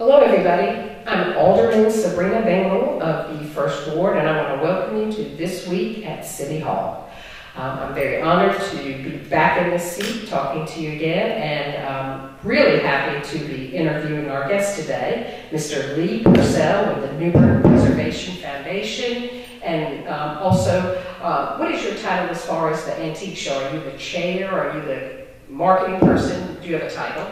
Hello everybody, I'm Alderman Sabrina Bengel of the 1st Ward, and I want to welcome you to This Week at City Hall. I'm very honored to be back in this seat talking to you again, and really happy to be interviewing our guest today, Mr. Lee Purcell with the Bern Preservation Foundation. And also, what is your title as far as the antique show? Are you the chair? Are you the marketing person? Do you have a title?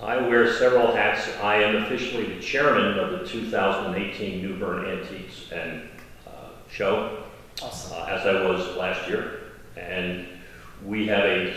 I wear several hats. I am officially the chairman of the 2018 New Bern Antiques and Show, Awesome. As I was last year. And we have a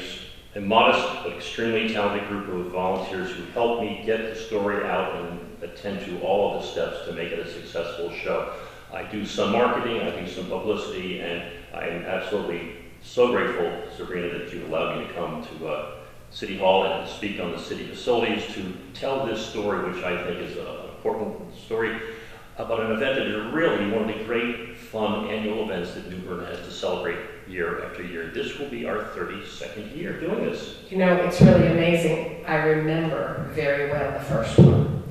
modest but extremely talented group of volunteers who help me get the story out and attend to all of the steps to make it a successful show. I do some marketing, I do some publicity, and I am absolutely so grateful, Sabrina, that you allowed me to come to City Hall and speak on the city facilities to tell this story, which I think is an important story about an event that is really one of the great, fun annual events that New Bern has to celebrate year after year. This will be our 32nd year doing this. You know, it's really amazing. I remember very well the first one.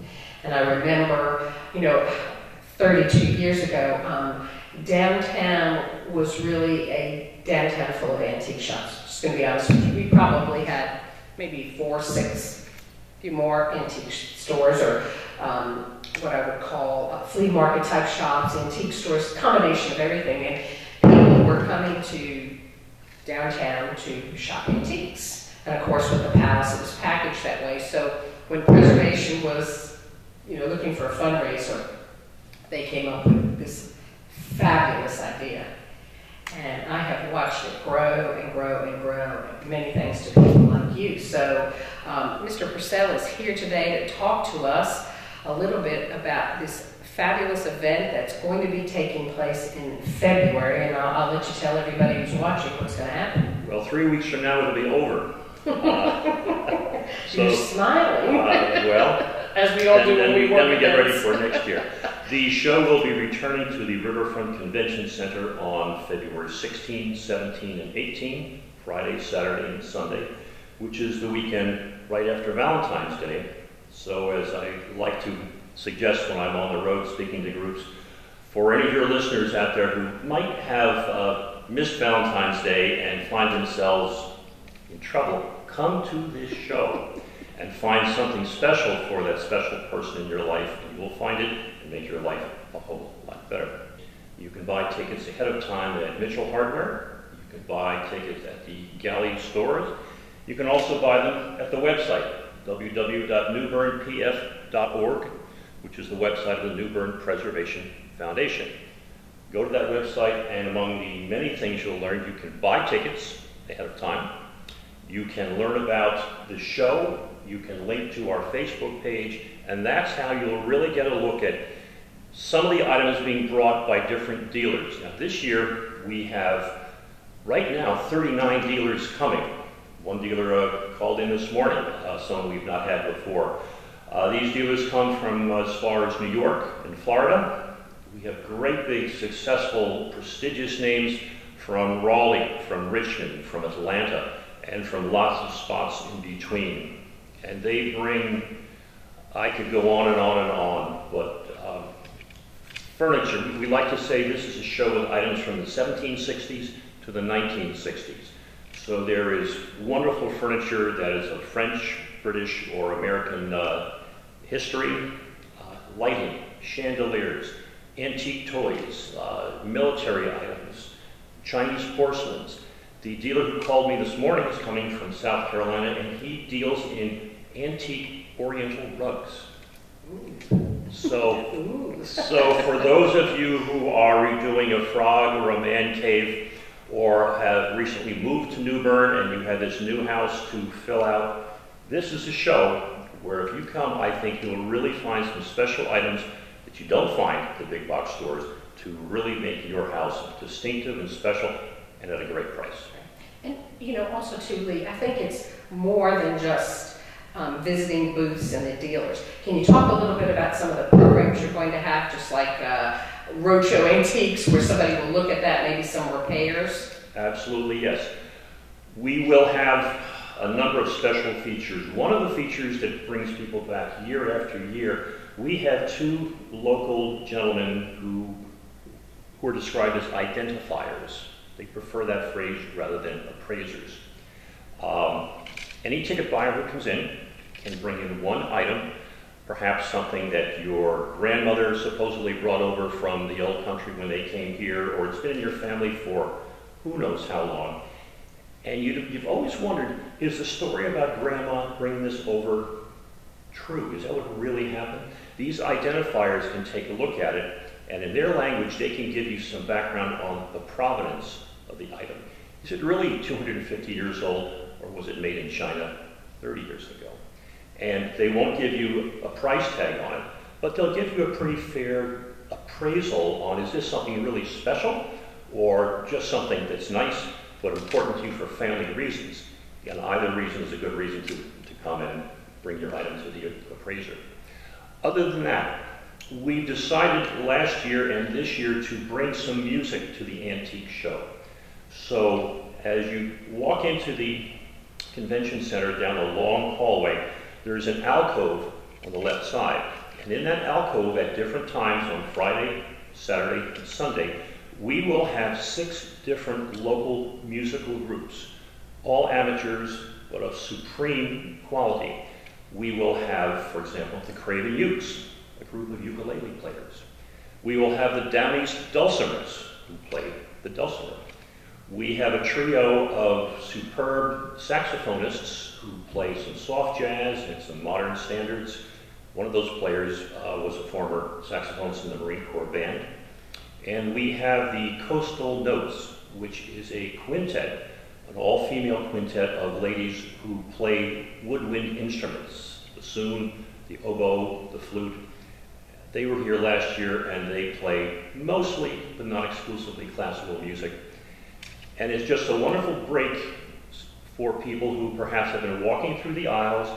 And I remember, 32 years ago, downtown was really a downtown full of antique shops. Just going to be honest with you, we probably had maybe 4 or 6, a few more antique stores, or what I would call flea market type shops, antique stores, combination of everything. And people were coming to downtown to shop antiques. And of course with the palace it was packaged that way. So when preservation was, looking for a fundraiser, they came up with this fabulous idea. And I have watched it grow and grow and grow, many thanks to people like you. So Mr. Purcell is here today to talk to us a little bit about this fabulous event that's going to be taking place in February. And I'll let you tell everybody who's watching what's going to happen. Well, 3 weeks from now it'll be over. You're smiling. Well, as we all do when we work. Then we get ready for next year. The show will be returning to the Riverfront Convention Center on February 16, 17, and 18, Friday, Saturday, and Sunday, which is the weekend right after Valentine's Day. So as I like to suggest when I'm on the road speaking to groups, for any of your listeners out there who might have missed Valentine's Day and find themselves in trouble, come to this show and find something special for that special person in your life, and you will find it and make your life a whole lot better. You can buy tickets ahead of time at Mitchell Hardware. You can buy tickets at the Galley stores. You can also buy them at the website, www.newbernpf.org, which is the website of the New Bern Preservation Foundation. Go to that website, and among the many things you'll learn, you can buy tickets ahead of time. You can learn about the show. You can link to our Facebook page, and that's how you'll really get a look at some of the items being brought by different dealers. Now this year we have, right now, 39 dealers coming. One dealer called in this morning, someone we've not had before. These dealers come from as far as New York and Florida. We have great big successful prestigious names from Raleigh, from Richmond, from Atlanta, and from lots of spots in between. And they bring, I could go on and on and on, but furniture. We like to say this is a show with items from the 1760s to the 1960s. So there is wonderful furniture that is of French, British, or American history, lighting, chandeliers, antique toys, military items, Chinese porcelains. The dealer who called me this morning is coming from South Carolina, and he deals in antique Oriental rugs. So for those of you who are redoing a frog or a man cave, or have recently moved to New Bern and you have this new house to fill out, this is a show where if you come, I think you'll really find some special items that you don't find at the big box stores to really make your house distinctive and special and at a great price. And also too, Lee, I think it's more than just visiting booths and the dealers. Can you talk a little bit about some of the programs you're going to have, just like Roadshow Antiques, where somebody will look at that, maybe some repairs? Absolutely, yes. We will have a number of special features. One of the features that brings people back year after year, we have two local gentlemen who are described as identifiers. They prefer that phrase rather than appraisers. Any ticket buyer who comes in can bring in one item, perhaps something that your grandmother supposedly brought over from the old country when they came here, or it's been in your family for who knows how long. And you've always wondered, is the story about Grandma bringing this over true? Is that what really happened? These identifiers can take a look at it, and in their language, they can give you some background on the provenance of the item. Is it really 250 years old, or was it made in China 30 years ago? And they won't give you a price tag on it, but they'll give you a pretty fair appraisal on, is this something really special, or just something that's nice but important to you for family reasons? Again, either reason is a good reason to come and bring your item to the appraiser. Other than that, we decided last year and this year to bring some music to the antique show. So as you walk into the convention center down a long hallway, there's an alcove on the left side. And in that alcove at different times on Friday, Saturday, and Sunday, we will have 6 different local musical groups, all amateurs, but of supreme quality. We will have, for example, the Craven Utes, a group of ukulele players. We will have the Downey's Dulcimers, who play the dulcimer. We have a trio of superb saxophonists who play some soft jazz and some modern standards. One of those players was a former saxophonist in the Marine Corps band. And we have the Coastal Notes, which is a quintet, an all-female quintet of ladies who play woodwind instruments, the bassoon, the oboe, the flute. They were here last year and they play mostly, but not exclusively, classical music. And it's just a wonderful break for people who perhaps have been walking through the aisles,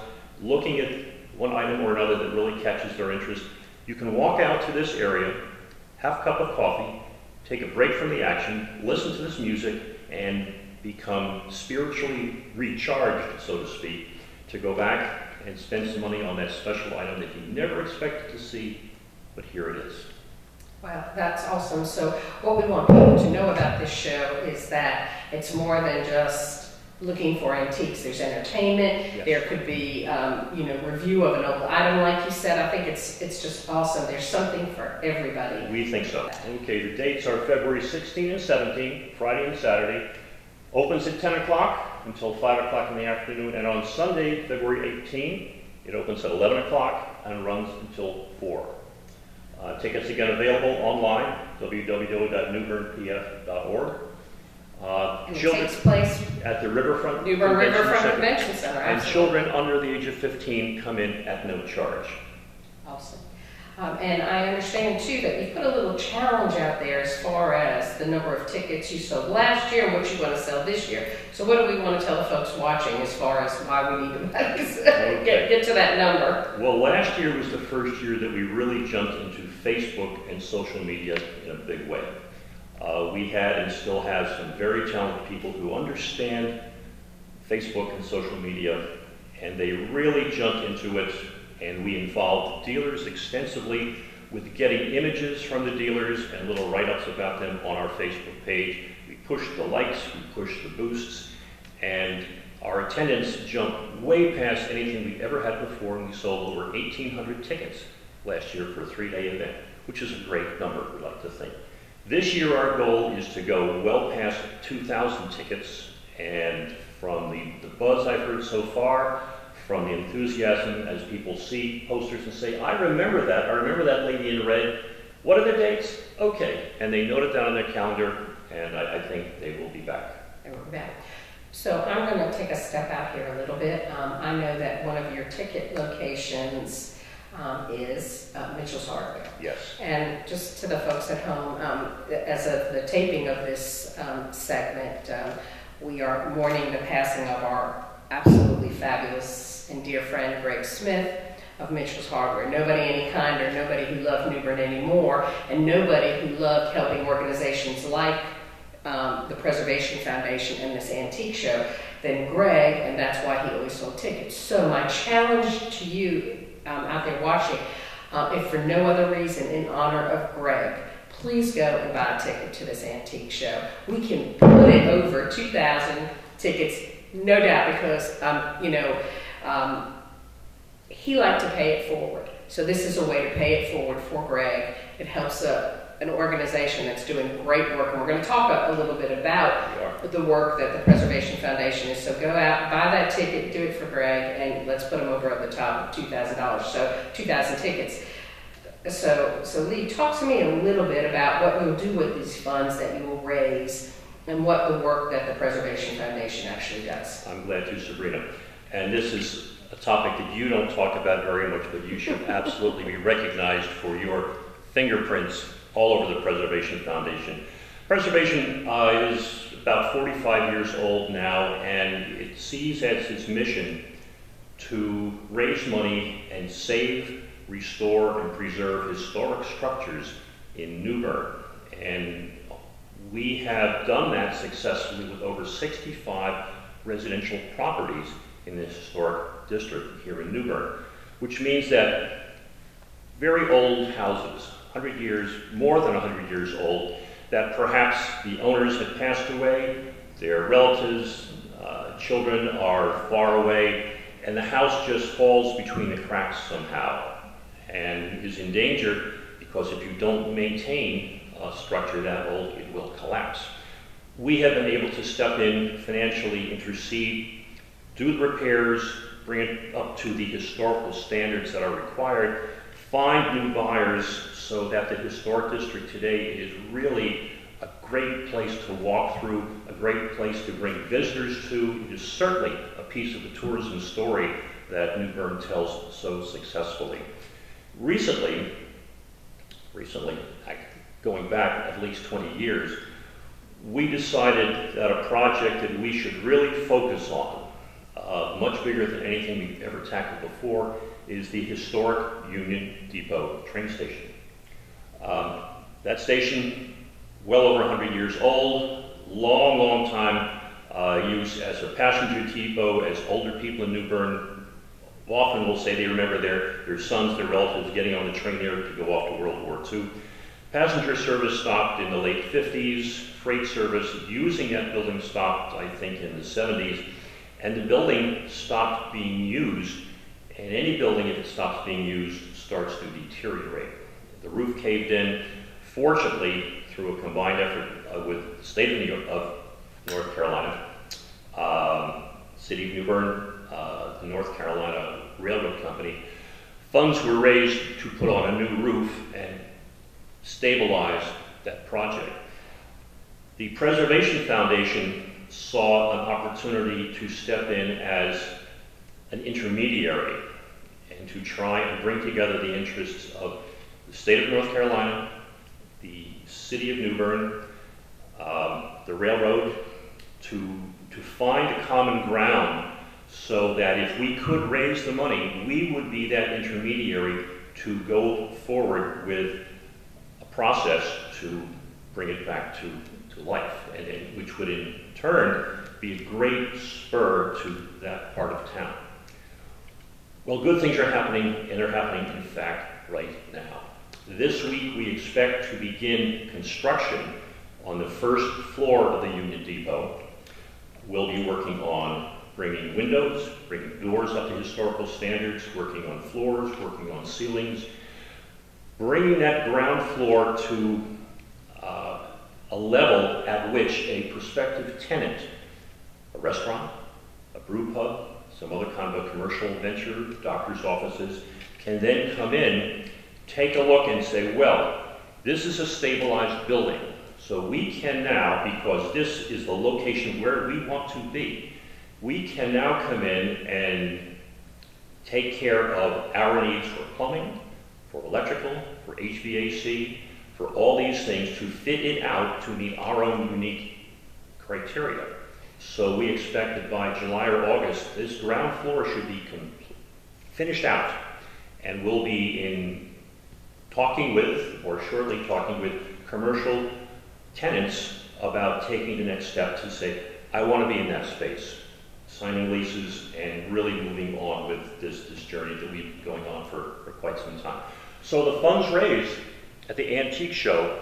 looking at one item or another that really catches their interest. You can walk out to this area, have a cup of coffee, take a break from the action, listen to this music, and become spiritually recharged, so to speak, to go back and spend some money on that special item that you never expected to see, but here it is. Wow, that's awesome. So what we want people to know about this show is that it's more than just looking for antiques. There's entertainment. Yes. There could be, review of an old item, like you said. I think it's just awesome. There's something for everybody. We think so. Okay, the dates are February 16 and 17, Friday and Saturday. Opens at 10 o'clock until 5 o'clock in the afternoon, and on Sunday, February 18, it opens at 11 o'clock and runs until 4. Tickets again available online, www.newbernpf.org. And it takes place at the Riverfront New Bern Riverfront Convention Center. And Absolutely. children under the age of 15 come in at no charge. Awesome. And I understand too that you put a little challenge out there as far as the number of tickets you sold last year and what you want to sell this year. So what do we want to tell the folks watching as far as why we need to get to that number? Well, last year was the first year that we really jumped into Facebook and social media in a big way. We had and still have some very talented people who understand Facebook and social media, and they really jumped into it, and we involved dealers extensively with getting images from the dealers and little write-ups about them on our Facebook page. We pushed the likes, we pushed the boosts, and our attendance jumped way past anything we've ever had before, and we sold over 1,800 tickets last year for a 3-day event, which is a great number, we like to think. This year our goal is to go well past 2,000 tickets, and from the buzz I've heard so far, from the enthusiasm as people see posters and say, I remember that lady in red. What are the dates? Okay, and they note it down on their calendar, and I think they will be back. They will be back. So I'm going to take a step out here a little bit. I know that one of your ticket locations is Mitchell's Hardware. Yes. And just to the folks at home, as of the taping of this segment, we are mourning the passing of our absolutely fabulous and dear friend Greg Smith of Mitchell's Hardware. Nobody any kinder, nobody who loved New Bern anymore, and nobody who loved helping organizations like the Preservation Foundation and this antique show than Greg, and that's why he always sold tickets. So my challenge to you out there watching, if for no other reason, in honor of Greg, please go and buy a ticket to this antique show. We can put it over 2,000 tickets, no doubt, because, he liked to pay it forward. So this is a way to pay it forward for Greg. It helps an organization that's doing great work. And we're going to talk a little bit about the work that the Preservation Foundation is. So go out, buy that ticket, do it for Greg, and let's put him over at the top of $2,000. So 2,000 tickets. So Lee, talk to me a little bit about what you'll do with these funds that you will raise and what the work that the Preservation Foundation actually does. I'm glad to, Sabrina. And this is a topic that you don't talk about very much, but you should absolutely be recognized for your fingerprints all over the Preservation Foundation. Preservation is about 45 years old now, and it sees as its mission to raise money and save, restore, and preserve historic structures in New Bern. And we have done that successfully with over 65 residential properties in the historic district here in New Bern, which means that very old houses, 100 years, more than 100 years old, that perhaps the owners have passed away, their relatives, children are far away, and the house just falls between the cracks somehow and is in danger because if you don't maintain a structure that old, it will collapse. We have been able to step in, financially intercede, do the repairs, bring it up to the historical standards that are required, find new buyers so that the historic district today is really a great place to walk through, a great place to bring visitors to. It is certainly a piece of the tourism story that New Bern tells so successfully. Recently, going back at least 20 years, we decided that a project that we should really focus on, much bigger than anything we've ever tackled before, is the historic Union Depot train station. That station, well over 100 years old, long time used as a passenger depot, as older people in New Bern often will say they remember their sons, their relatives getting on the train there to go off to World War II. Passenger service stopped in the late 50s, freight service using that building stopped, I think, in the 70s, and the building stopped being used, and any building, if it stops being used, starts to deteriorate. The roof caved in. Fortunately, through a combined effort with the state of North Carolina, City of New Bern, the North Carolina Railroad Company, funds were raised to put on a new roof and stabilize that project. The Preservation Foundation saw an opportunity to step in as an intermediary and to try and bring together the interests of the state of North Carolina, the city of New Bern, the railroad, to find a common ground so that if we could raise the money, we would be that intermediary to go forward with a process to bring it back to life, and which would in turn be a great spur to that part of town. Well, good things are happening, and they're happening, in fact, right now. This week, we expect to begin construction on the first floor of the Union Depot. We'll be working on bringing windows, bringing doors up to historical standards, working on floors, working on ceilings, bringing that ground floor to a level at which a prospective tenant, a restaurant, a brew pub, some other kind of a commercial venture, doctor's offices, can then come in, take a look and say, well, this is a stabilized building, so we can now, because this is the location where we want to be, we can now come in and take care of our needs for plumbing, for electrical, for HVAC, for all these things to fit it out to meet our own unique criteria. So we expect that by July or August, this ground floor should be finished out, and we'll be shortly talking with commercial tenants about taking the next step to say, I want to be in that space, signing leases and really moving on with this journey that we've been going on for quite some time. So the funds raised at the antique show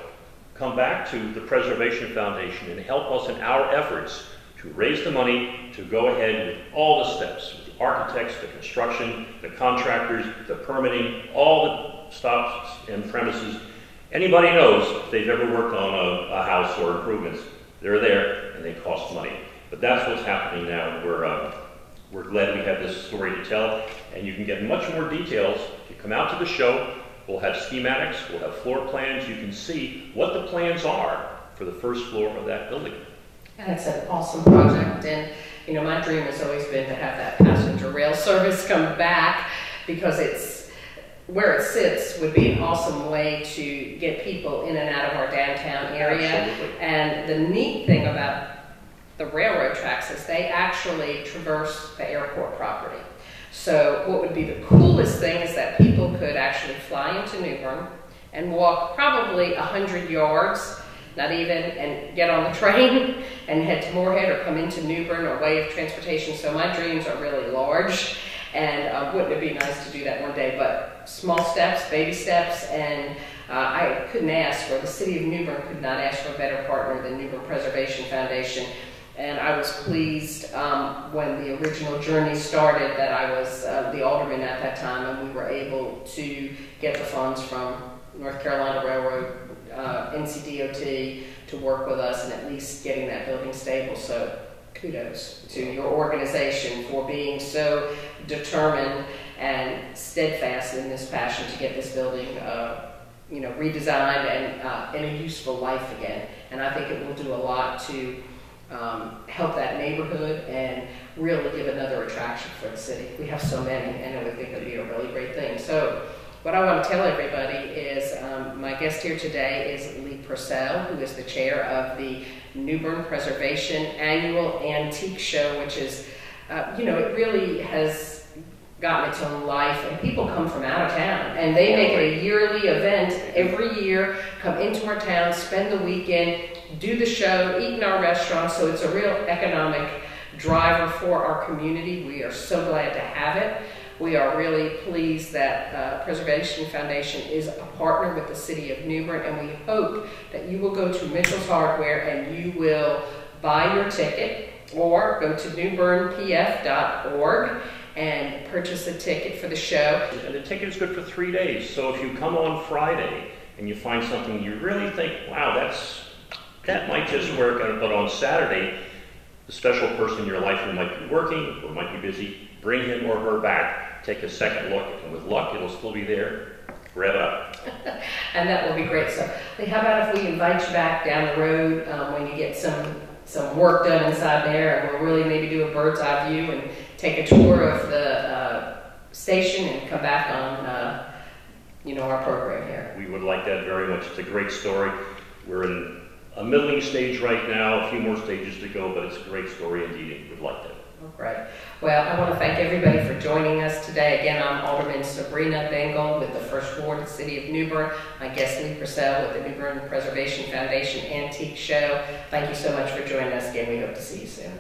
come back to the Preservation Foundation and help us in our efforts to raise the money to go ahead with all the steps, with the architects, the construction, the contractors, the permitting, all the stops and premises. Anybody knows if they've ever worked on a house or improvements, they're there and they cost money. But that's what's happening now. We're glad we have this story to tell, and you can get much more details if you come out to the show. We'll have schematics, we'll have floor plans. You can see what the plans are for the first floor of that building. And it's an awesome project, and you know, my dream has always been to have that passenger rail service come back, because it's where it sits would be an awesome way to get people in and out of our downtown area. Absolutely. And the neat thing about the railroad tracks is they actually traverse the airport property. So what would be the coolest thing is that people could actually fly into New Bern and walk probably 100 yards, not even, and get on the train and head to Moorhead or come into New Bern or way of transportation. So my dreams are really large, and wouldn't it be nice to do that one day? But small steps, baby steps, and I couldn't ask for, the city of New Bern could not ask for a better partner than Bern Preservation Foundation. And I was pleased when the original journey started that I was the alderman at that time, and we were able to get the funds from North Carolina Railroad, NCDOT, to work with us and at least getting that building stable. So kudos to your organization for being so determined and steadfast in this passion to get this building redesigned and in a useful life again. And I think it will do a lot to help that neighborhood and really give another attraction for the city. We have so many, and I would think it would be a really great thing. So what I want to tell everybody is my guest here today is Lee Purcell, who is the chair of the Bern Preservation Annual Antique Show, which is, it really has gotten its own life, and people come from out of town, and they make it a yearly event every year, come into our town, spend the weekend, do the show, eat in our restaurants. So it's a real economic driver for our community. We are so glad to have it. We are really pleased that Preservation Foundation is a partner with the city of New Bern, and we hope that you will go to Mitchell's Hardware and you will buy your ticket, or go to newbernpf.org and purchase a ticket for the show. And the ticket is good for 3 days. So if you come on Friday and you find something you really think, wow, that might just work, but on Saturday, the special person in your life who might be working or might be busy, bring him or her back, take a second look, and with luck, it'll still be there. Grab it up. And that will be great. So how about if we invite you back down the road when you get some work done inside there, and we'll really maybe do a bird's eye view and take a tour of the station and come back on our program here. We would like that very much. It's a great story. We're in a middling stage right now, a few more stages to go, but it's a great story indeed. We'd like that. Oh, great. Well, I want to thank everybody for joining us today. Again, I'm Alderman Sabrina Bengel with the First Ward of the City of New Bern. My guest, Lee Purcell, with the Bern Preservation Foundation Antique Show. Thank you so much for joining us again. We hope to see you soon.